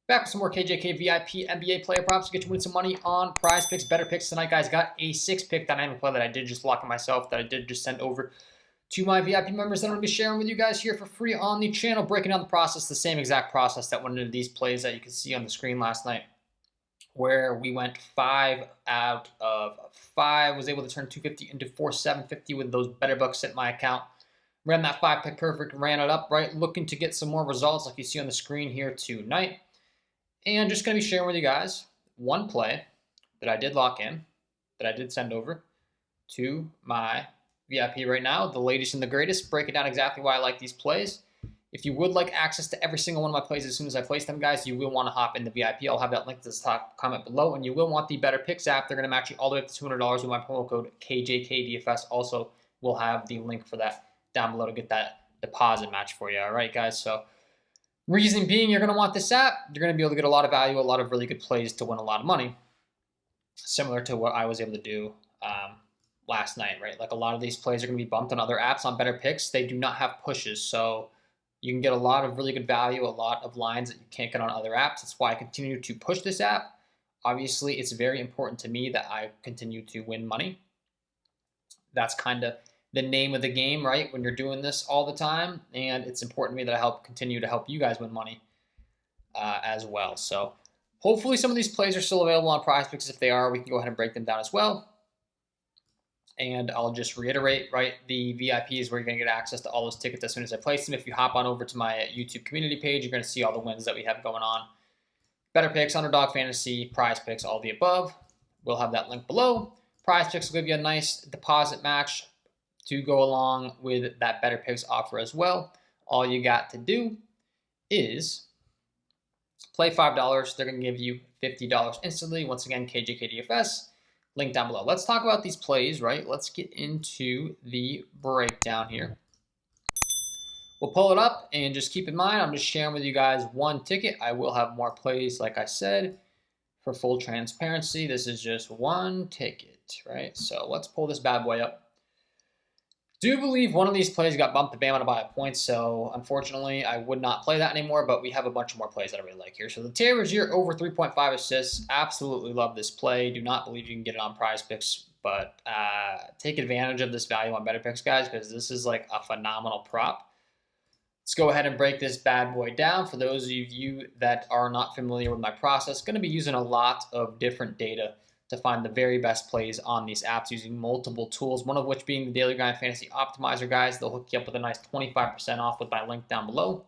Back with some more KJK VIP NBA player props to get you winning some money on prize picks, better picks tonight, guys. Got a 6-pick dynamic play that I did just lock in myself, that I did just send over to my VIP members that I'm going to be sharing with you guys here for free on the channel, breaking down the process, the same exact process that went into these plays that you can see on the screen last night, where we went 5 out of 5, was able to turn 250 into 4,750 with those better bucks at my account. Ran that 5-pick perfect, ran it up, right? Looking to get some more results like you see on the screen here tonight. And just going to be sharing with you guys one play that I did lock in, that I did send over to my VIP right now, the latest and the greatest, breaking down exactly why I like these plays. If you would like access to every single one of my plays as soon as I place them, guys, you will want to hop in the VIP. I'll have that link to the top comment below, and you will want the Betr app. They're going to match you all the way up to $200 with my promo code KJKDFS. Also, we'll have the link for that down below to get that deposit match for you. All right, guys, so reason being, you're going to want this app. You're going to be able to get a lot of value, a lot of really good plays to win a lot of money, similar to what I was able to do last night, right? Like a lot of these plays are going to be bumped on other apps on Betr. They do not have pushes, so you can get a lot of really good value, a lot of lines that you can't get on other apps. That's why I continue to push this app. Obviously, it's very important to me that I continue to win money. That's kind of the name of the game, right? When you're doing this all the time, and it's important to me that I continue to help you guys win money as well. So hopefully some of these plays are still available on Prizepicks. If they are, we can go ahead and break them down as well. And I'll just reiterate, right? The VIP is where you're going to get access to all those tickets as soon as I place them. If you hop on over to my YouTube community page, you're going to see all the wins that we have going on. Better picks, underdog fantasy, prize picks, all the above. We'll have that link below. Prize picks will give you a nice deposit match to go along with that Better Picks offer as well. All you got to do is play $5. They're going to give you $50 instantly. Once again, KJKDFS, link down below. Let's talk about these plays, right? Let's get into the breakdown here. We'll pull it up, and just keep in mind, I'm just sharing with you guys one ticket. I will have more plays, like I said, for full transparency. This is just one ticket, right? So let's pull this bad boy up. Do believe one of these plays got bumped to Bama to buy a point, so unfortunately I would not play that anymore, but we have a bunch more plays that I really like here. So the Terry Rozier over 3.5 assists, absolutely love this play. Do not believe you can get it on Prizepicks, but take advantage of this value on Betr, guys, because this is like a phenomenal prop. Let's go ahead and break this bad boy down. For those of you that are not familiar with my process, going to be using a lot of different data to find the very best plays on these apps using multiple tools, one of which being the Daily Grind Fantasy Optimizer, guys. They'll hook you up with a nice 25% off with my link down below.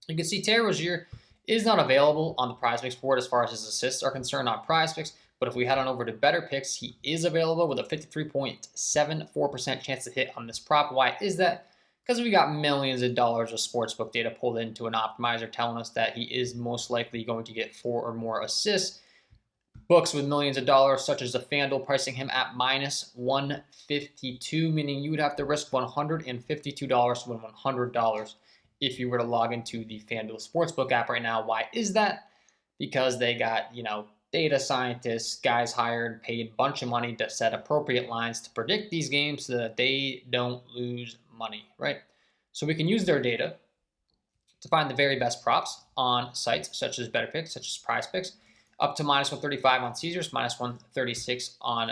You can see Terry Rozier is not available on the Prizepicks board as far as his assists are concerned on Prizepicks, but if we head on over to Betr, he is available with a 53.74% chance to hit on this prop. Why is that? Because we got millions of dollars of sportsbook data pulled into an optimizer telling us that he is most likely going to get 4 or more assists. Books with millions of dollars, such as the FanDuel, pricing him at minus 152, meaning you would have to risk $152 to win $100 if you were to log into the FanDuel Sportsbook app right now. Why is that? Because they got, data scientists, guys hired, paid a bunch of money to set appropriate lines to predict these games so that they don't lose money, right? So we can use their data to find the very best props on sites such as Betr, such as Prizepicks, up to minus 135 on Caesars, minus 136 on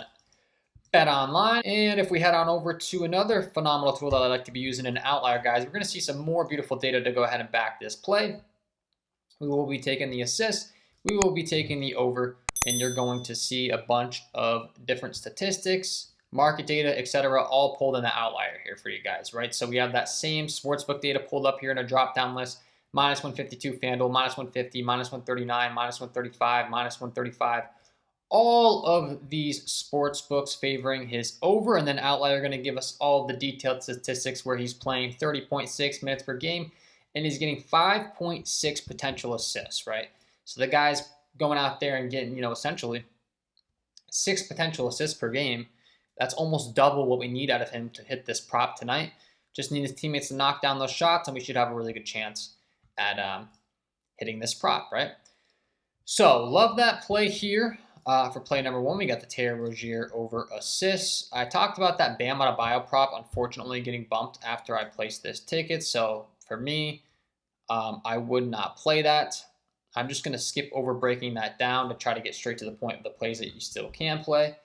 BetOnline. And if we head on over to another phenomenal tool that I like to be using, an outlier, guys, we're going to see some more beautiful data to go ahead and back this play. We will be taking the assist, we will be taking the over, and you're going to see a bunch of different statistics, market data, etc., all pulled in the outlier here for you guys, right? So we have that same sportsbook data pulled up here in a drop-down list. Minus 152 FanDuel, minus 150, minus 139, minus 135, minus 135. All of these sports books favoring his over, and then outlier going to give us all the detailed statistics where he's playing 30.6 minutes per game, and he's getting 5.6 potential assists, right? So the guy's going out there and getting, essentially 6 potential assists per game. That's almost double what we need out of him to hit this prop tonight. Just need his teammates to knock down those shots, and we should have a really good chance at hitting this prop, right? So love that play here. For play number 1, we got the Terry Rozier over assists. I talked about that Bam out of bio prop, unfortunately getting bumped after I placed this ticket. So for me, I would not play that. I'm just going to skip over breaking that down to try to get straight to the point of the plays that you still can play.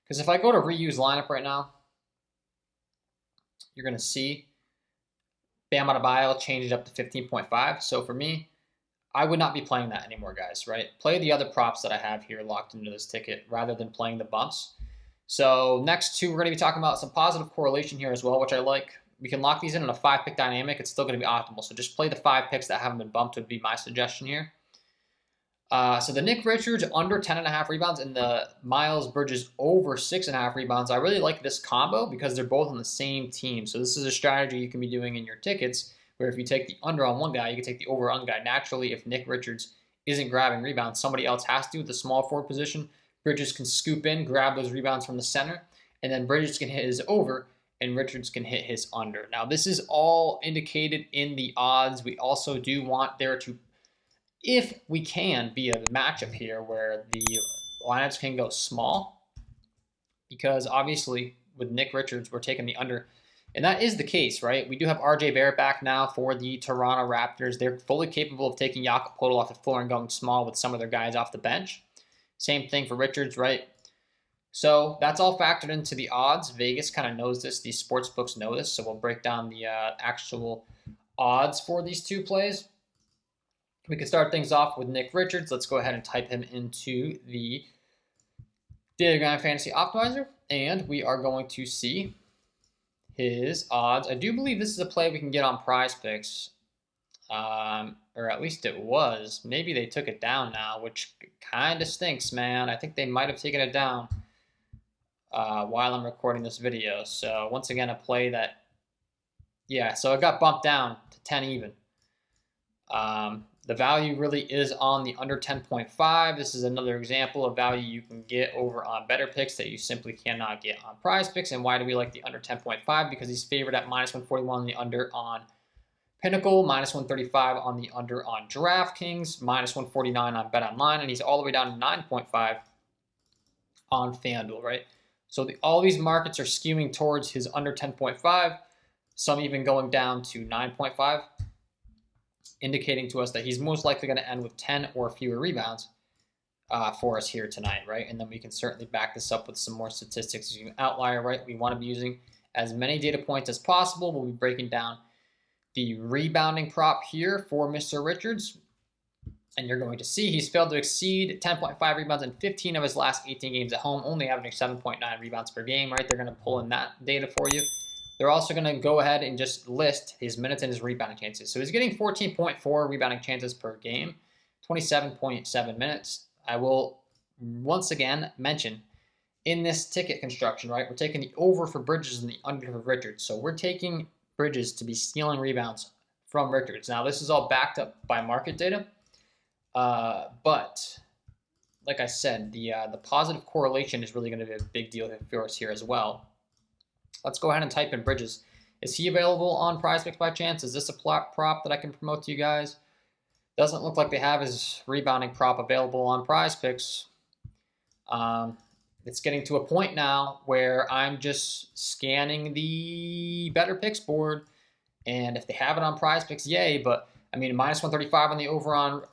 Because if I go to reuse lineup right now, you're going to see Bam Adebayo changed up to 15.5. So for me, I would not be playing that anymore, guys, right? Play the other props that I have here locked into this ticket rather than playing the bumps. So next two, we're going to be talking about some positive correlation here as well, which I like. We can lock these in a 5-pick dynamic. It's still going to be optimal. So just play the 5 picks that haven't been bumped would be my suggestion here. So the Nick Richards under 10.5 rebounds and the Miles Bridges over 6.5 rebounds. I really like this combo because they're both on the same team. So this is a strategy you can be doing in your tickets where if you take the under on one guy, you can take the over on guy. Naturally, if Nick Richards isn't grabbing rebounds, somebody else has to with the small forward position. Bridges can scoop in, grab those rebounds from the center, and then Bridges can hit his over and Richards can hit his under. Now, this is all indicated in the odds. We also do want there to, if we can, be a matchup here where the lineups can go small, because obviously with Nick Richards, we're taking the under, and that is the case, right? We do have RJ Barrett back now for the Toronto Raptors. They're fully capable of taking Jakob Poeltl off the floor and going small with some of their guys off the bench. Same thing for Richards, right? So that's all factored into the odds. Vegas kind of knows this. These sports books know this. So we'll break down the actual odds for these two plays. We can start things off with Nick Richards. Let's go ahead and type him into the Datagram Fantasy Optimizer. And we are going to see his odds. I do believe this is a play we can get on Prizepicks. Or at least it was. Maybe they took it down now, which kind of stinks, man. I think they might have taken it down while I'm recording this video. So once again, a play that, yeah, so it got bumped down to 10 even. The value really is on the under 10.5. This is another example of value you can get over on Betr that you simply cannot get on Prizepicks. And why do we like the under 10.5? Because he's favored at -141 on the under on Pinnacle, -135 on the under on DraftKings, -149 on BetOnline, and he's all the way down to 9.5 on FanDuel, right? So all these markets are skewing towards his under 10.5, some even going down to 9.5, indicating to us that he's most likely going to end with 10 or fewer rebounds for us here tonight, right? And then we can certainly back this up with some more statistics using outlier, right? We want to be using as many data points as possible. We'll be breaking down the rebounding prop here for Mr. Richards. And you're going to see he's failed to exceed 10.5 rebounds in 15 of his last 18 games at home, only averaging 7.9 rebounds per game, right? They're going to pull in that data for you. They're also going to go ahead and just list his minutes and his rebounding chances. So he's getting 14.4 rebounding chances per game, 27.7 minutes. I will once again mention in this ticket construction, right, we're taking the over for Bridges and the under for Richards. So we're taking Bridges to be stealing rebounds from Richards. Now, this is all backed up by market data, but like I said, the positive correlation is really going to be a big deal for us here as well. Let's go ahead and type in Bridges. Is he available on Prizepicks by chance? Is this a prop that I can promote to you guys? Doesn't look like they have his rebounding prop available on Prizepicks. It's getting to a point now where I'm just scanning the Betr Picks board, and if they have it on Prizepicks, yay. But I mean, -135 on the over on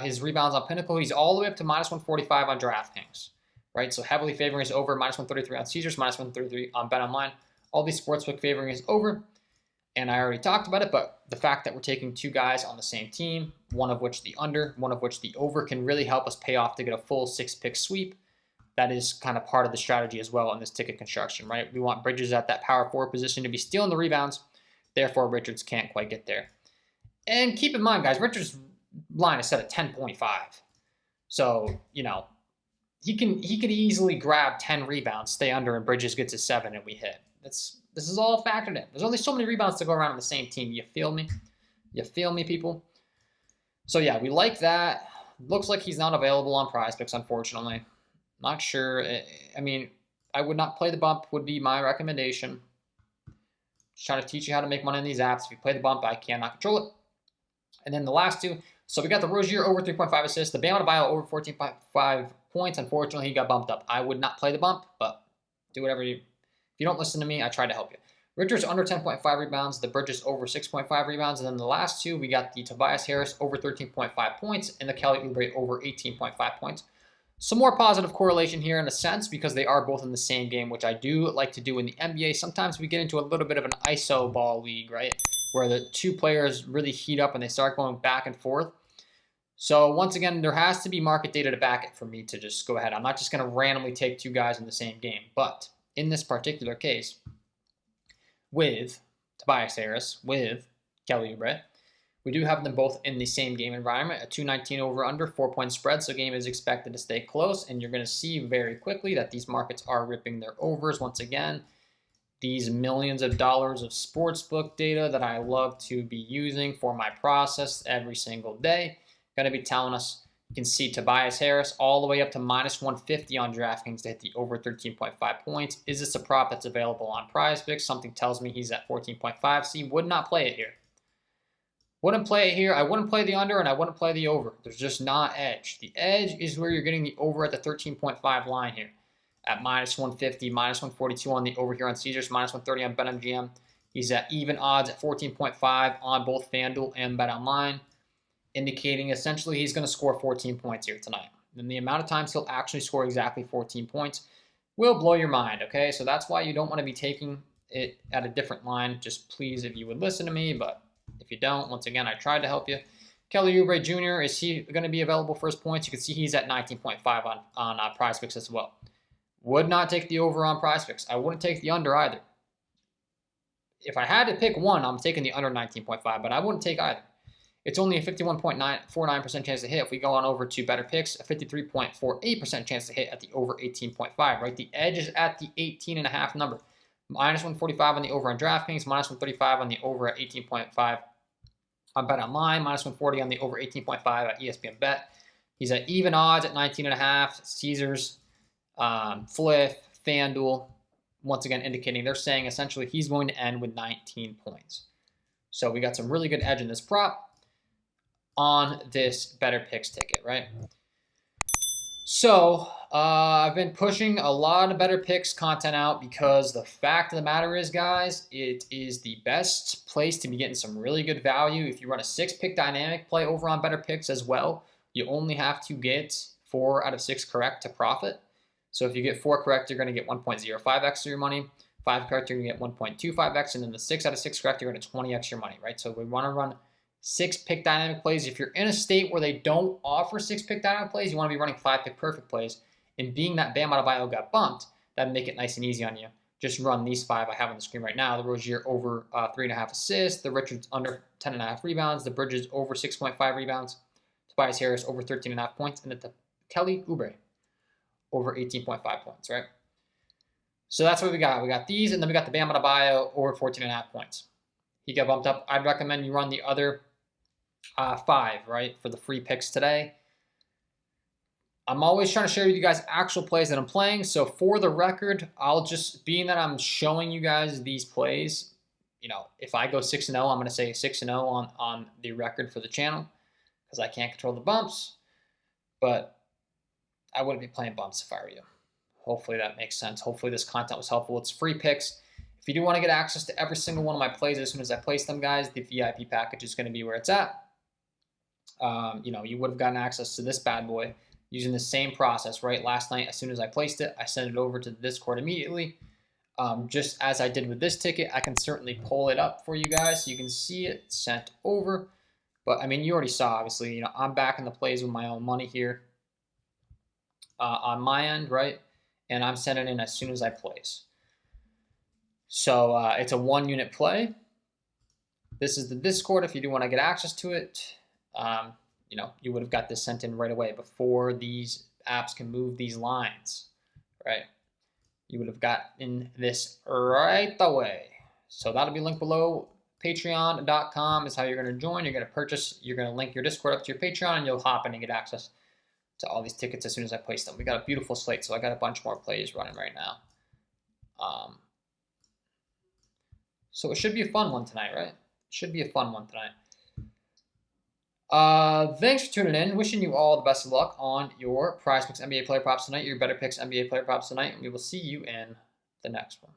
his rebounds on Pinnacle. He's all the way up to -145 on DraftKings, right? So heavily favoring his over, -133 on Caesars, -133 on BetOnline. All these sportsbook favoring his over, and I already talked about it, but the fact that we're taking two guys on the same team, one of which the under, one of which the over, can really help us pay off to get a full 6-pick sweep. That is kind of part of the strategy as well in this ticket construction, right? We want Bridges at that power forward position to be stealing the rebounds. Therefore, Richards can't quite get there. And keep in mind, guys, Richards' line is set at 10.5. So, you know, he could easily grab 10 rebounds, stay under, and Bridges gets a 7, and we hit. This is all factored in. There's only so many rebounds to go around on the same team. You feel me? You feel me, people? So, yeah, we like that. Looks like he's not available on Prizepicks, unfortunately. Not sure. I mean, I would not play the bump would be my recommendation. Just trying to teach you how to make money in these apps. If you play the bump, I cannot control it. And then the last two. So we got the Rozier over 3.5 assists. The Bam Adebayo over 14.5 points. Unfortunately, he got bumped up. I would not play the bump, but do whatever you... If you don't listen to me, I try to help you. Richards under 10.5 rebounds, the Bridges over 6.5 rebounds, and then the last two, we got the Tobias Harris over 13.5 points and the Kelly Oubre over 18.5 points. Some more positive correlation here in a sense because they are both in the same game, which I do like to do in the NBA. Sometimes we get into a little bit of an ISO ball league, right, where the two players really heat up and they start going back and forth. So once again, there has to be market data to back it for me to just go ahead. I'm not just going to randomly take two guys in the same game. But in this particular case, with Tobias Harris, with Kelly Oubre, we do have them both in the same game environment, a 219 over under, 4-point spread. So game is expected to stay close. And you're going to see very quickly that these markets are ripping their overs once again. These millions of dollars of sportsbook data that I love to be using for my process every single day. Going to be telling us, you can see Tobias Harris all the way up to -150 on DraftKings to hit the over 13.5 points. Is this a prop that's available on Prizepicks? Something tells me he's at 14.5. See, would not play it here. Wouldn't play it here. I wouldn't play the under and I wouldn't play the over. There's just not edge. The edge is where you're getting the over at the 13.5 line here. At -150, -142 on the over here on Caesars, -130 on BetMGM. He's at even odds at 14.5 on both FanDuel and BetOnline, indicating essentially he's going to score 14 points here tonight. And the amount of times he'll actually score exactly 14 points will blow your mind, okay? So that's why you don't want to be taking it at a different line. Just please, if you would listen to me, but if you don't, once again, I tried to help you. Kelly Oubre Jr., is he going to be available for his points? You can see he's at 19.5 on Prizepicks as well. Would not take the over on Prizepicks. I wouldn't take the under either. If I had to pick one, I'm taking the under 19.5, but I wouldn't take either. It's only a 51.49% chance to hit. If we go on over to BetterPicks, a 53.48% chance to hit at the over 18.5, right? The edge is at the 18.5 number. -145 on the over on DraftKings, -135 on the over at 18.5 on BetOnline, -140 on the over 18.5 at ESPN Bet. He's at even odds at 19.5. Caesars, Fliff, FanDuel, once again indicating they're saying essentially he's going to end with 19 points. So we got some really good edge in this prop on this BetterPicks ticket, right? So I've been pushing a lot of BetterPicks content out because the fact of the matter is, guys, it is the best place to be getting some really good value. If you run a 6-pick dynamic play over on BetterPicks as well, you only have to get 4 out of 6 correct to profit. So if you get 4 correct, you're going to get 1.05x your money. 5 correct, you're going to get 1.25x. And then the 6 out of 6 correct, you're going to 20x your money, right? So we want to run 6-pick dynamic plays. If you're in a state where they don't offer 6-pick dynamic plays, you want to be running 5-pick perfect plays. And being that Bam Adebayo got bumped, that'd make it nice and easy on you. Just run these 5 I have on the screen right now. The Rozier over 3.5 assists. The Richards under 10.5 rebounds. The Bridges over 6.5 rebounds. Tobias Harris over 13.5 points. And the Kelly Oubre over 18.5 points, right? So that's what we got. We got these, and then we got the Bam Adebayo over 14.5 points. He got bumped up. I'd recommend you run the other 5, right, for the free picks today. I'm always trying to share with you guys actual plays that I'm playing. So for the record, I'll just, being that I'm showing you guys these plays, you know, if I go 6-0, I'm going to say 6-0 on the record for the channel because I can't control the bumps. But I wouldn't be playing bumps if I were you. Hopefully that makes sense. Hopefully this content was helpful. It's free picks. If you do want to get access to every single one of my plays as soon as I place them, guys, the VIP package is going to be where it's at. You know, you would have gotten access to this bad boy using the same process, right? Last night, as soon as I placed it, I sent it over to the Discord immediately. Just as I did with this ticket, I can certainly pull it up for you guys so you can see it sent over. But, I mean, you already saw, obviously, you know, I'm backing the plays with my own money here on my end, right? And I'm sending in as soon as I place. So it's a 1-unit play. This is the Discord if you do want to get access to it. You know, you would have got this sent in right away before these apps can move these lines, right? You would have gotten this right away. So that'll be linked below. Patreon.com is how you're going to join. You're going to purchase. You're going to link your Discord up to your Patreon, and you'll hop in and get access to all these tickets as soon as I place them. We got a beautiful slate, so I got a bunch more plays running right now. So it should be a fun one tonight, right? Should be a fun one tonight. Thanks for tuning in. Wishing you all the best of luck on your Prizepicks NBA player props tonight, your BetterPicks NBA player props tonight, and we will see you in the next one.